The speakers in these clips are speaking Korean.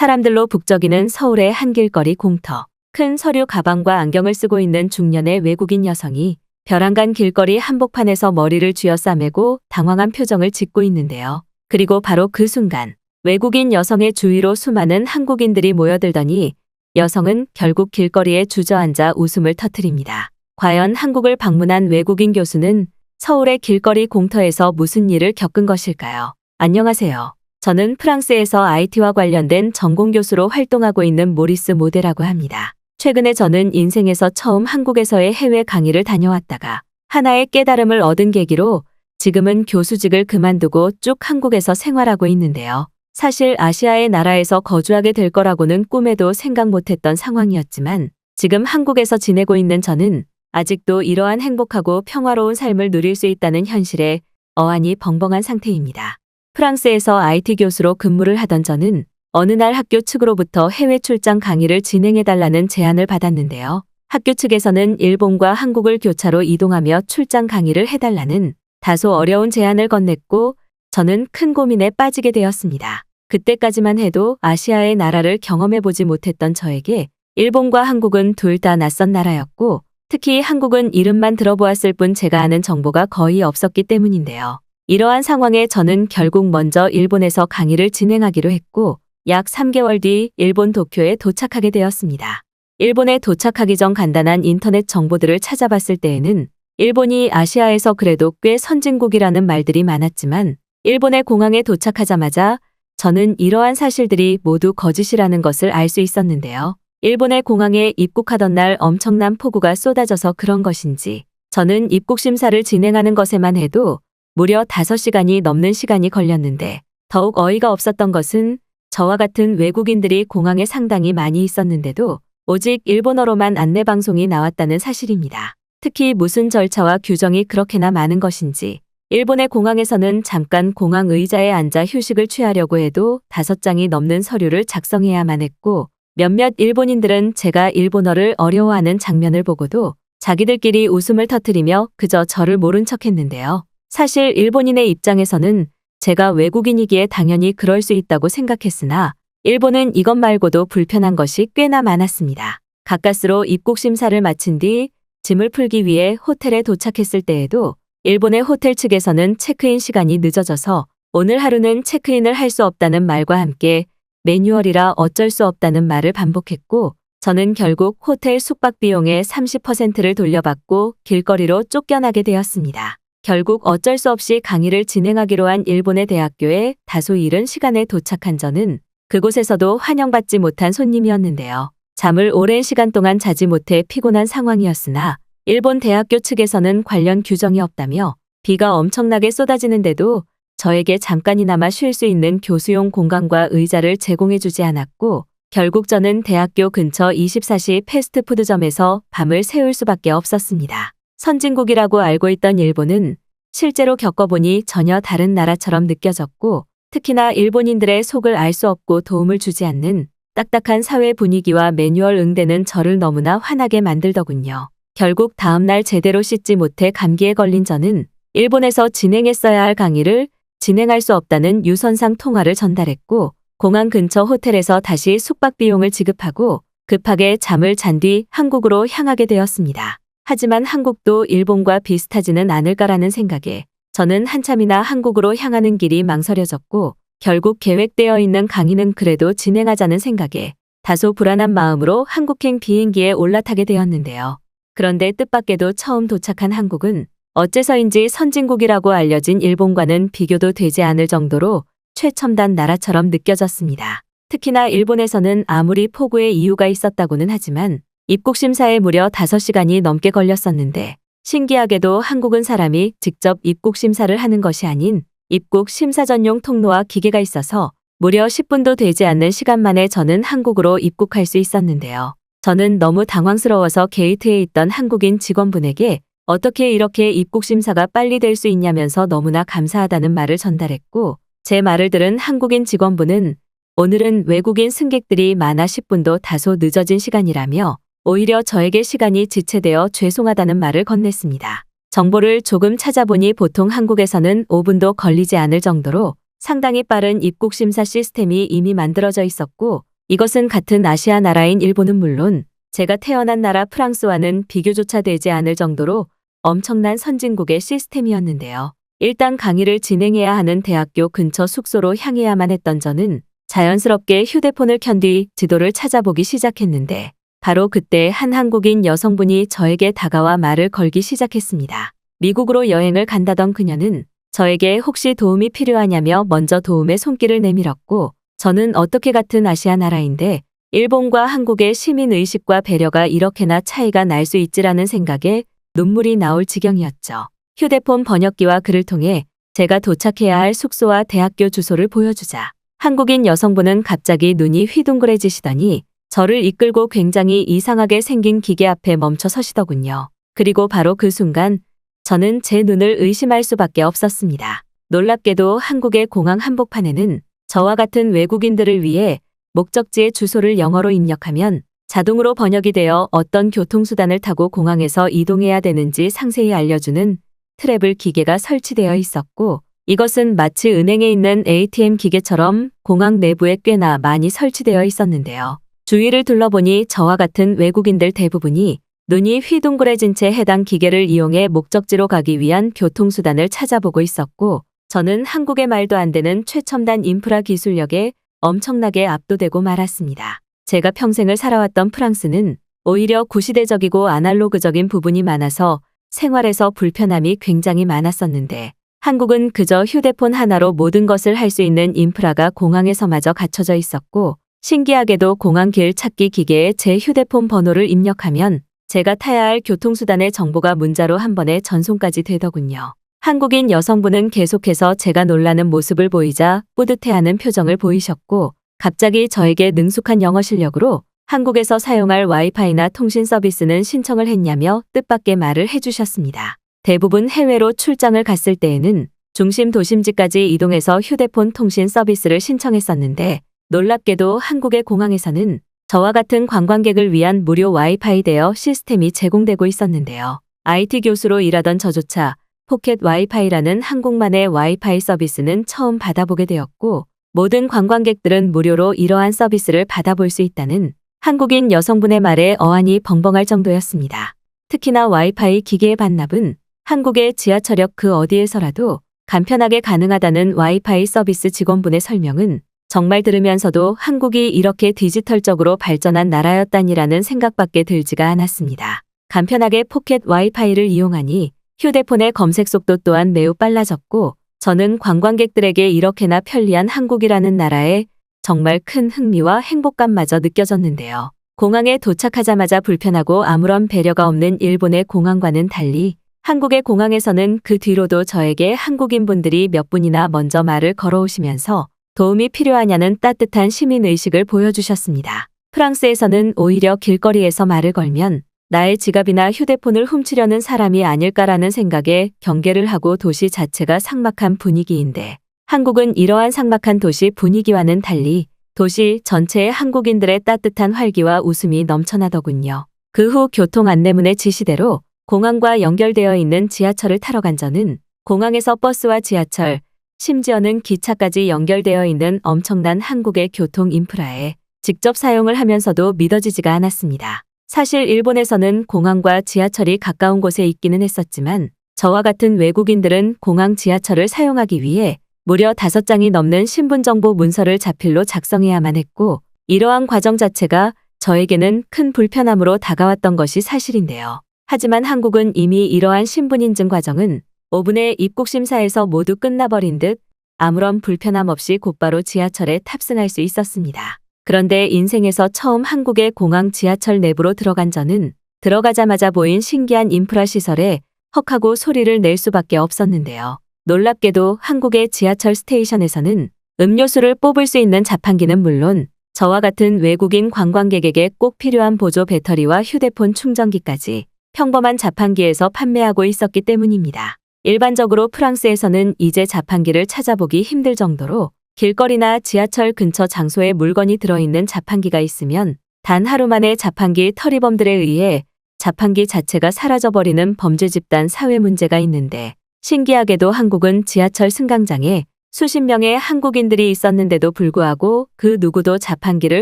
사람들로 북적이는 서울의 한 길거리 공터. 큰 서류 가방과 안경을 쓰고 있는 중년의 외국인 여성이 벼랑간 길거리 한복판에서 머리를 쥐어싸매고 당황한 표정을 짓고 있는데요. 그리고 바로 그 순간 외국인 여성의 주위로 수많은 한국인들이 모여들더니 여성은 결국 길거리에 주저앉아 웃음을 터뜨립니다. 과연 한국을 방문한 외국인 교수는 서울의 길거리 공터에서 무슨 일을 겪은 것일까요? 안녕하세요. 저는 프랑스에서 IT와 관련된 전공 교수로 활동하고 있는 모리스 모데라고 합니다. 최근에 저는 인생에서 처음 한국에서의 해외 강의를 다녀왔다가 하나의 깨달음을 얻은 계기로 지금은 교수직을 그만두고 쭉 한국에서 생활하고 있는데요. 사실 아시아의 나라에서 거주하게 될 거라고는 꿈에도 생각 못했던 상황이었지만 지금 한국에서 지내고 있는 저는 아직도 이러한 행복하고 평화로운 삶을 누릴 수 있다는 현실에 어안이 벙벙한 상태입니다. 프랑스에서 IT 교수로 근무를 하던 저는 어느 날 학교 측으로부터 해외 출장 강의를 진행해달라는 제안을 받았는데요. 학교 측에서는 일본과 한국을 교차로 이동하며 출장 강의를 해달라는 다소 어려운 제안을 건넸고 저는 큰 고민에 빠지게 되었습니다. 그때까지만 해도 아시아의 나라를 경험해보지 못했던 저에게 일본과 한국은 둘 다 낯선 나라였고 특히 한국은 이름만 들어보았을 뿐 제가 아는 정보가 거의 없었기 때문인데요. 이러한 상황에 저는 결국 먼저 일본에서 강의를 진행하기로 했고 약 3개월 뒤 일본 도쿄에 도착하게 되었습니다. 일본에 도착하기 전 간단한 인터넷 정보들을 찾아봤을 때에는 일본이 아시아에서 그래도 꽤 선진국이라는 말들이 많았지만 일본의 공항에 도착하자마자 저는 이러한 사실들이 모두 거짓이라는 것을 알 수 있었는데요. 일본의 공항에 입국하던 날 엄청난 폭우가 쏟아져서 그런 것인지 저는 입국 심사를 진행하는 것에만 해도 무려 5시간이 넘는 시간이 걸렸는데 더욱 어이가 없었던 것은 저와 같은 외국인들이 공항에 상당히 많이 있었는데도 오직 일본어로만 안내방송이 나왔다는 사실입니다. 특히 무슨 절차와 규정이 그렇게나 많은 것인지 일본의 공항에서는 잠깐 공항 의자에 앉아 휴식을 취하려고 해도 5장이 넘는 서류를 작성해야만 했고 몇몇 일본인들은 제가 일본어를 어려워하는 장면을 보고도 자기들끼리 웃음을 터뜨리며 그저 저를 모른 척했는데요. 사실 일본인의 입장에서는 제가 외국인이기에 당연히 그럴 수 있다고 생각했으나 일본은 이것 말고도 불편한 것이 꽤나 많았습니다. 가까스로 입국 심사를 마친 뒤 짐을 풀기 위해 호텔에 도착했을 때에도 일본의 호텔 측에서는 체크인 시간이 늦어져서 오늘 하루는 체크인을 할 수 없다는 말과 함께 매뉴얼이라 어쩔 수 없다는 말을 반복했고 저는 결국 호텔 숙박 비용의 30%를 돌려받고 길거리로 쫓겨나게 되었습니다. 결국 어쩔 수 없이 강의를 진행하기로 한 일본의 대학교에 다소 이른 시간에 도착한 저는 그곳에서도 환영받지 못한 손님이었는데요. 잠을 오랜 시간 동안 자지 못해 피곤한 상황이었으나 일본 대학교 측에서는 관련 규정이 없다며 비가 엄청나게 쏟아지는데도 저에게 잠깐이나마 쉴 수 있는 교수용 공간과 의자를 제공해주지 않았고 결국 저는 대학교 근처 24시 패스트푸드점에서 밤을 새울 수밖에 없었습니다. 선진국이라고 알고 있던 일본은 실제로 겪어보니 전혀 다른 나라처럼 느껴졌고 특히나 일본인들의 속을 알 수 없고 도움을 주지 않는 딱딱한 사회 분위기와 매뉴얼 응대는 저를 너무나 화나게 만들더군요. 결국 다음날 제대로 씻지 못해 감기에 걸린 저는 일본에서 진행했어야 할 강의를 진행할 수 없다는 유선상 통화를 전달했고 공항 근처 호텔에서 다시 숙박 비용을 지급하고 급하게 잠을 잔 뒤 한국으로 향하게 되었습니다. 하지만 한국도 일본과 비슷하지는 않을까라는 생각에 저는 한참이나 한국으로 향하는 길이 망설여졌고 결국 계획되어 있는 강의는 그래도 진행하자는 생각에 다소 불안한 마음으로 한국행 비행기에 올라타게 되었는데요. 그런데 뜻밖에도 처음 도착한 한국은 어째서인지 선진국이라고 알려진 일본과는 비교도 되지 않을 정도로 최첨단 나라처럼 느껴졌습니다. 특히나 일본에서는 아무리 폭우의 이유가 있었다고는 하지만 입국 심사에 무려 5시간이 넘게 걸렸었는데 신기하게도 한국은 사람이 직접 입국 심사를 하는 것이 아닌 입국 심사 전용 통로와 기계가 있어서 무려 10분도 되지 않는 시간 만에 저는 한국으로 입국할 수 있었는데요. 저는 너무 당황스러워서 게이트에 있던 한국인 직원분에게 어떻게 이렇게 입국 심사가 빨리 될 수 있냐면서 너무나 감사하다는 말을 전달했고 제 말을 들은 한국인 직원분은 오늘은 외국인 승객들이 많아 10분도 다소 늦어진 시간이라며 오히려 저에게 시간이 지체되어 죄송하다는 말을 건넸습니다. 정보를 조금 찾아보니 보통 한국에서는 5분도 걸리지 않을 정도로 상당히 빠른 입국 심사 시스템이 이미 만들어져 있었고 이것은 같은 아시아 나라인 일본은 물론 제가 태어난 나라 프랑스와는 비교조차 되지 않을 정도로 엄청난 선진국의 시스템이었는데요. 일단 강의를 진행해야 하는 대학교 근처 숙소로 향해야만 했던 저는 자연스럽게 휴대폰을 켠 뒤 지도를 찾아보기 시작했는데 바로 그때 한 한국인 여성분이 저에게 다가와 말을 걸기 시작했습니다. 미국으로 여행을 간다던 그녀는 저에게 혹시 도움이 필요하냐며 먼저 도움의 손길을 내밀었고 저는 어떻게 같은 아시아 나라인데 일본과 한국의 시민의식과 배려가 이렇게나 차이가 날 수 있지라는 생각에 눈물이 나올 지경이었죠. 휴대폰 번역기와 글을 통해 제가 도착해야 할 숙소와 대학교 주소를 보여주자 한국인 여성분은 갑자기 눈이 휘둥그레지시더니 저를 이끌고 굉장히 이상하게 생긴 기계 앞에 멈춰 서시더군요. 그리고 바로 그 순간 저는 제 눈을 의심할 수밖에 없었습니다. 놀랍게도 한국의 공항 한복판에는 저와 같은 외국인들을 위해 목적지의 주소를 영어로 입력하면 자동으로 번역이 되어 어떤 교통수단을 타고 공항에서 이동해야 되는지 상세히 알려주는 트래블 기계가 설치되어 있었고 이것은 마치 은행에 있는 ATM 기계처럼 공항 내부에 꽤나 많이 설치되어 있었는데요. 주위를 둘러보니 저와 같은 외국인들 대부분이 눈이 휘둥그레진 채 해당 기계를 이용해 목적지로 가기 위한 교통수단을 찾아보고 있었고 저는 한국의 말도 안 되는 최첨단 인프라 기술력에 엄청나게 압도되고 말았습니다. 제가 평생을 살아왔던 프랑스는 오히려 구시대적이고 아날로그적인 부분이 많아서 생활에서 불편함이 굉장히 많았었는데 한국은 그저 휴대폰 하나로 모든 것을 할 수 있는 인프라가 공항에서마저 갖춰져 있었고 신기하게도 공항 길 찾기 기계에 제 휴대폰 번호를 입력하면 제가 타야 할 교통수단의 정보가 문자로 한 번에 전송까지 되더군요. 한국인 여성분은 계속해서 제가 놀라는 모습을 보이자 뿌듯해하는 표정을 보이셨고 갑자기 저에게 능숙한 영어 실력으로 한국에서 사용할 와이파이나 통신 서비스는 신청을 했냐며 뜻밖의 말을 해주셨습니다. 대부분 해외로 출장을 갔을 때에는 중심 도심지까지 이동해서 휴대폰 통신 서비스를 신청했었는데 놀랍게도 한국의 공항에서는 저와 같은 관광객을 위한 무료 와이파이 대여 시스템이 제공되고 있었는데요. IT 교수로 일하던 저조차 포켓 와이파이라는 한국만의 와이파이 서비스는 처음 받아보게 되었고 모든 관광객들은 무료로 이러한 서비스를 받아볼 수 있다는 한국인 여성분의 말에 어안이 벙벙할 정도였습니다. 특히나 와이파이 기계의 반납은 한국의 지하철역 그 어디에서라도 간편하게 가능하다는 와이파이 서비스 직원분의 설명은 정말 들으면서도 한국이 이렇게 디지털적으로 발전한 나라였다니라는 생각밖에 들지가 않았습니다. 간편하게 포켓 와이파이를 이용하니 휴대폰의 검색 속도 또한 매우 빨라졌고 저는 관광객들에게 이렇게나 편리한 한국이라는 나라에 정말 큰 흥미와 행복감마저 느껴졌는데요. 공항에 도착하자마자 불편하고 아무런 배려가 없는 일본의 공항과는 달리 한국의 공항에서는 그 뒤로도 저에게 한국인분들이 몇 분이나 먼저 말을 걸어오시면서 도움이 필요하냐는 따뜻한 시민의식을 보여주셨습니다. 프랑스에서는 오히려 길거리에서 말을 걸면 나의 지갑이나 휴대폰을 훔치려는 사람이 아닐까라는 생각에 경계를 하고 도시 자체가 삭막한 분위기인데 한국은 이러한 삭막한 도시 분위기와는 달리 도시 전체의 한국인들의 따뜻한 활기와 웃음이 넘쳐나더군요. 그 후 교통 안내문의 지시대로 공항과 연결되어 있는 지하철을 타러 간 저는 공항에서 버스와 지하철, 심지어는 기차까지 연결되어 있는 엄청난 한국의 교통 인프라에 직접 사용을 하면서도 믿어지지가 않았습니다. 사실 일본에서는 공항과 지하철이 가까운 곳에 있기는 했었지만 저와 같은 외국인들은 공항 지하철을 사용하기 위해 무려 5장이 넘는 신분정보 문서를 자필로 작성해야만 했고 이러한 과정 자체가 저에게는 큰 불편함으로 다가왔던 것이 사실인데요. 하지만 한국은 이미 이러한 신분인증 과정은 5분의 입국 심사에서 모두 끝나버린 듯 아무런 불편함 없이 곧바로 지하철에 탑승할 수 있었습니다. 그런데 인생에서 처음 한국의 공항 지하철 내부로 들어간 저는 들어가자마자 보인 신기한 인프라 시설에 헉하고 소리를 낼 수밖에 없었는데요. 놀랍게도 한국의 지하철 스테이션에서는 음료수를 뽑을 수 있는 자판기는 물론 저와 같은 외국인 관광객에게 꼭 필요한 보조 배터리와 휴대폰 충전기까지 평범한 자판기에서 판매하고 있었기 때문입니다. 일반적으로 프랑스에서는 이제 자판기를 찾아보기 힘들 정도로 길거리나 지하철 근처 장소에 물건이 들어있는 자판기가 있으면 단 하루 만에 자판기 터리범들에 의해 자판기 자체가 사라져버리는 범죄 집단 사회 문제가 있는데 신기하게도 한국은 지하철 승강장에 수십 명의 한국인들이 있었는데도 불구하고 그 누구도 자판기를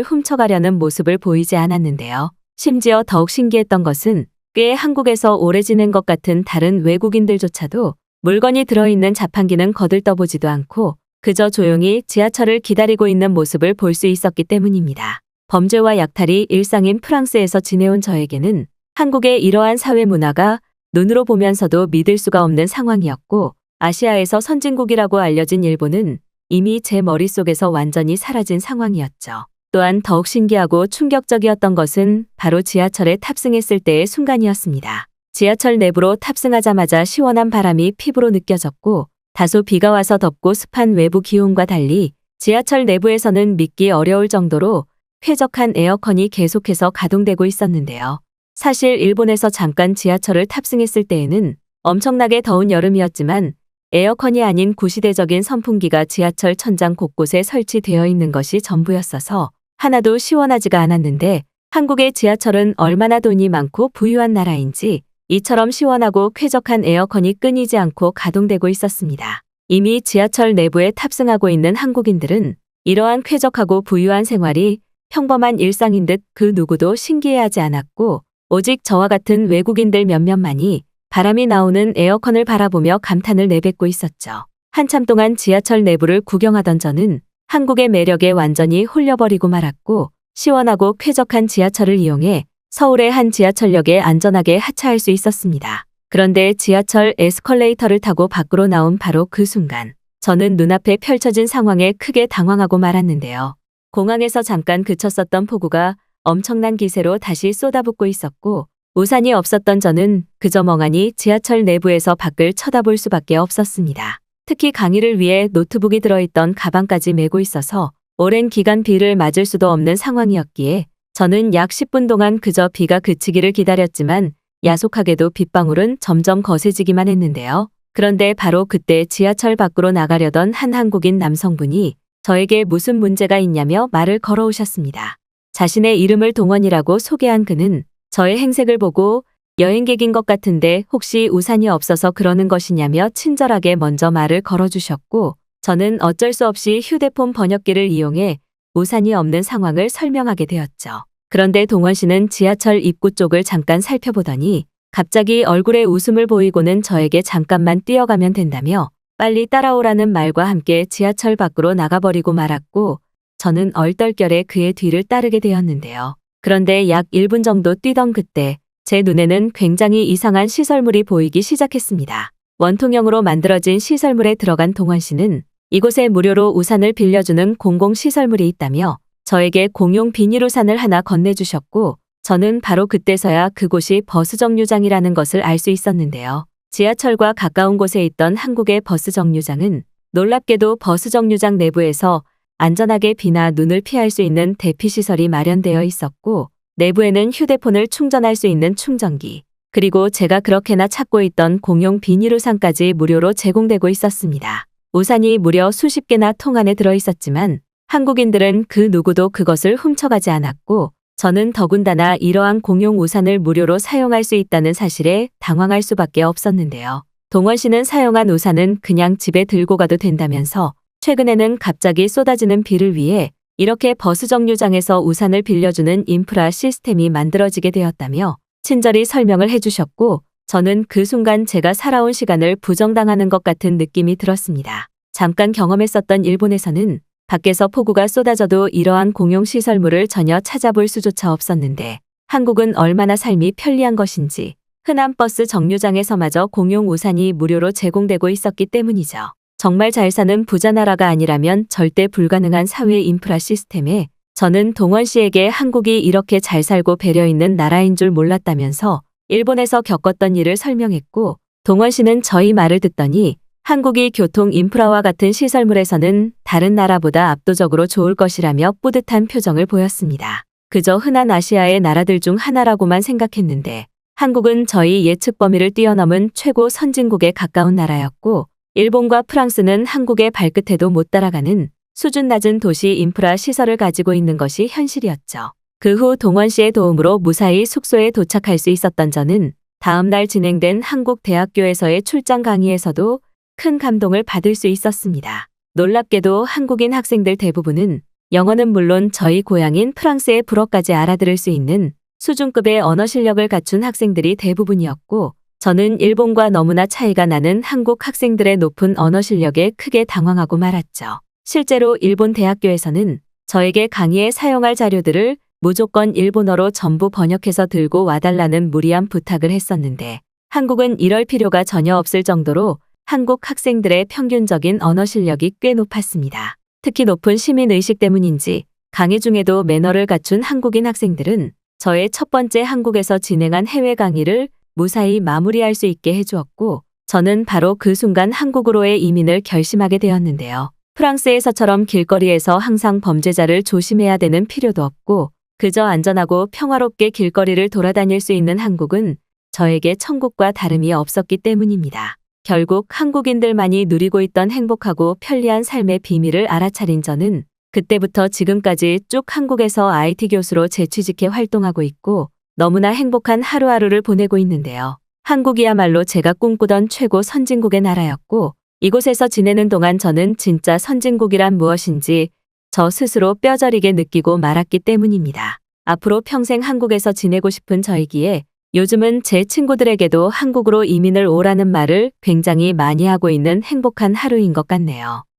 훔쳐가려는 모습을 보이지 않았는데요. 심지어 더욱 신기했던 것은 꽤 한국에서 오래 지낸 것 같은 다른 외국인들조차도 물건이 들어있는 자판기는 거들떠보지도 않고 그저 조용히 지하철을 기다리고 있는 모습을 볼 수 있었기 때문입니다. 범죄와 약탈이 일상인 프랑스에서 지내온 저에게는 한국의 이러한 사회 문화가 눈으로 보면서도 믿을 수가 없는 상황이었고, 아시아에서 선진국이라고 알려진 일본은 이미 제 머릿속에서 완전히 사라진 상황이었죠. 또한 더욱 신기하고 충격적이었던 것은 바로 지하철에 탑승했을 때의 순간이었습니다. 지하철 내부로 탑승하자마자 시원한 바람이 피부로 느껴졌고, 다소 비가 와서 덥고 습한 외부 기온과 달리 지하철 내부에서는 믿기 어려울 정도로 쾌적한 에어컨이 계속해서 가동되고 있었는데요. 사실 일본에서 잠깐 지하철을 탑승했을 때에는 엄청나게 더운 여름이었지만 에어컨이 아닌 구시대적인 선풍기가 지하철 천장 곳곳에 설치되어 있는 것이 전부였어서 하나도 시원하지가 않았는데, 한국의 지하철은 얼마나 돈이 많고 부유한 나라인지 이처럼 시원하고 쾌적한 에어컨이 끊이지 않고 가동되고 있었습니다. 이미 지하철 내부에 탑승하고 있는 한국인들은 이러한 쾌적하고 부유한 생활이 평범한 일상인 듯 그 누구도 신기해하지 않았고, 오직 저와 같은 외국인들 몇몇만이 바람이 나오는 에어컨을 바라보며 감탄을 내뱉고 있었죠. 한참 동안 지하철 내부를 구경하던 저는 한국의 매력에 완전히 홀려버리고 말았고, 시원하고 쾌적한 지하철을 이용해 서울의 한 지하철역에 안전하게 하차할 수 있었습니다. 그런데 지하철 에스컬레이터를 타고 밖으로 나온 바로 그 순간, 저는 눈앞에 펼쳐진 상황에 크게 당황하고 말았는데요. 공항에서 잠깐 그쳤었던 폭우가 엄청난 기세로 다시 쏟아붓고 있었고, 우산이 없었던 저는 그저 멍하니 지하철 내부에서 밖을 쳐다볼 수밖에 없었습니다. 특히 강의를 위해 노트북이 들어있던 가방까지 메고 있어서 오랜 기간 비를 맞을 수도 없는 상황이었기에 저는 약 10분 동안 그저 비가 그치기를 기다렸지만 야속하게도 빗방울은 점점 거세지기만 했는데요. 그런데 바로 그때 지하철 밖으로 나가려던 한 한국인 남성분이 저에게 무슨 문제가 있냐며 말을 걸어오셨습니다. 자신의 이름을 동원이라고 소개한 그는 저의 행색을 보고 여행객인 것 같은데 혹시 우산이 없어서 그러는 것이냐며 친절하게 먼저 말을 걸어주셨고, 저는 어쩔 수 없이 휴대폰 번역기를 이용해 우산이 없는 상황을 설명하게 되었죠. 그런데 동원 씨는 지하철 입구 쪽을 잠깐 살펴보더니 갑자기 얼굴에 웃음을 보이고는 저에게 잠깐만 뛰어가면 된다며 빨리 따라오라는 말과 함께 지하철 밖으로 나가버리고 말았고, 저는 얼떨결에 그의 뒤를 따르게 되었는데요. 그런데 약 1분 정도 뛰던 그때 제 눈에는 굉장히 이상한 시설물이 보이기 시작했습니다. 원통형으로 만들어진 시설물에 들어간 동원 씨는 이곳에 무료로 우산을 빌려주는 공공시설물이 있다며 저에게 공용 비닐우산을 하나 건네주셨고, 저는 바로 그때서야 그곳이 버스 정류장이라는 것을 알 수 있었는데요. 지하철과 가까운 곳에 있던 한국의 버스 정류장은 놀랍게도 버스 정류장 내부에서 안전하게 비나 눈을 피할 수 있는 대피시설이 마련되어 있었고, 내부에는 휴대폰을 충전할 수 있는 충전기, 그리고 제가 그렇게나 찾고 있던 공용 비닐우산까지 무료로 제공되고 있었습니다. 우산이 무려 수십 개나 통 안에 들어있었지만 한국인들은 그 누구도 그것을 훔쳐가지 않았고, 저는 더군다나 이러한 공용 우산을 무료로 사용할 수 있다는 사실에 당황할 수밖에 없었는데요. 동원 씨는 사용한 우산은 그냥 집에 들고 가도 된다면서 최근에는 갑자기 쏟아지는 비를 위해 이렇게 버스 정류장에서 우산을 빌려주는 인프라 시스템이 만들어지게 되었다며 친절히 설명을 해주셨고, 저는 그 순간 제가 살아온 시간을 부정당하는 것 같은 느낌이 들었습니다. 잠깐 경험했었던 일본에서는 밖에서 폭우가 쏟아져도 이러한 공용시설물을 전혀 찾아볼 수조차 없었는데, 한국은 얼마나 삶이 편리한 것인지 흔한 버스 정류장에서마저 공용 우산이 무료로 제공되고 있었기 때문이죠. 정말 잘 사는 부자 나라가 아니라면 절대 불가능한 사회 인프라 시스템에 저는 동원 씨에게 한국이 이렇게 잘 살고 배려 있는 나라인 줄 몰랐다면서 일본에서 겪었던 일을 설명했고, 동원 씨는 저희 말을 듣더니 한국이 교통 인프라와 같은 시설물에서는 다른 나라보다 압도적으로 좋을 것이라며 뿌듯한 표정을 보였습니다. 그저 흔한 아시아의 나라들 중 하나라고만 생각했는데 한국은 저희 예측 범위를 뛰어넘은 최고 선진국에 가까운 나라였고, 일본과 프랑스는 한국의 발끝에도 못 따라가는 수준 낮은 도시 인프라 시설을 가지고 있는 것이 현실이었죠. 그 후 동원 씨의 도움으로 무사히 숙소에 도착할 수 있었던 저는 다음 날 진행된 한국 대학교에서의 출장 강의에서도 큰 감동을 받을 수 있었습니다. 놀랍게도 한국인 학생들 대부분은 영어는 물론 저희 고향인 프랑스의 불어까지 알아들을 수 있는 수준급의 언어 실력을 갖춘 학생들이 대부분이었고, 저는 일본과 너무나 차이가 나는 한국 학생들의 높은 언어 실력에 크게 당황하고 말았죠. 실제로 일본 대학교에서는 저에게 강의에 사용할 자료들을 무조건 일본어로 전부 번역해서 들고 와달라는 무리한 부탁을 했었는데, 한국은 이럴 필요가 전혀 없을 정도로 한국 학생들의 평균적인 언어 실력이 꽤 높았습니다. 특히 높은 시민의식 때문인지 강의 중에도 매너를 갖춘 한국인 학생들은 저의 첫 번째 한국에서 진행한 해외 강의를 무사히 마무리할 수 있게 해주었고, 저는 바로 그 순간 한국으로의 이민을 결심하게 되었는데요. 프랑스에서처럼 길거리에서 항상 범죄자를 조심해야 되는 필요도 없고, 그저 안전하고 평화롭게 길거리를 돌아다닐 수 있는 한국은 저에게 천국과 다름이 없었기 때문입니다. 결국 한국인들만이 누리고 있던 행복하고 편리한 삶의 비밀을 알아차린 저는 그때부터 지금까지 쭉 한국에서 IT 교수로 재취직해 활동하고 있고, 너무나 행복한 하루하루를 보내고 있는데요. 한국이야말로 제가 꿈꾸던 최고 선진국의 나라였고, 이곳에서 지내는 동안 저는 진짜 선진국이란 무엇인지 저 스스로 뼈저리게 느끼고 말았기 때문입니다. 앞으로 평생 한국에서 지내고 싶은 저이기에 요즘은 제 친구들에게도 한국으로 이민을 오라는 말을 굉장히 많이 하고 있는 행복한 하루인 것 같네요.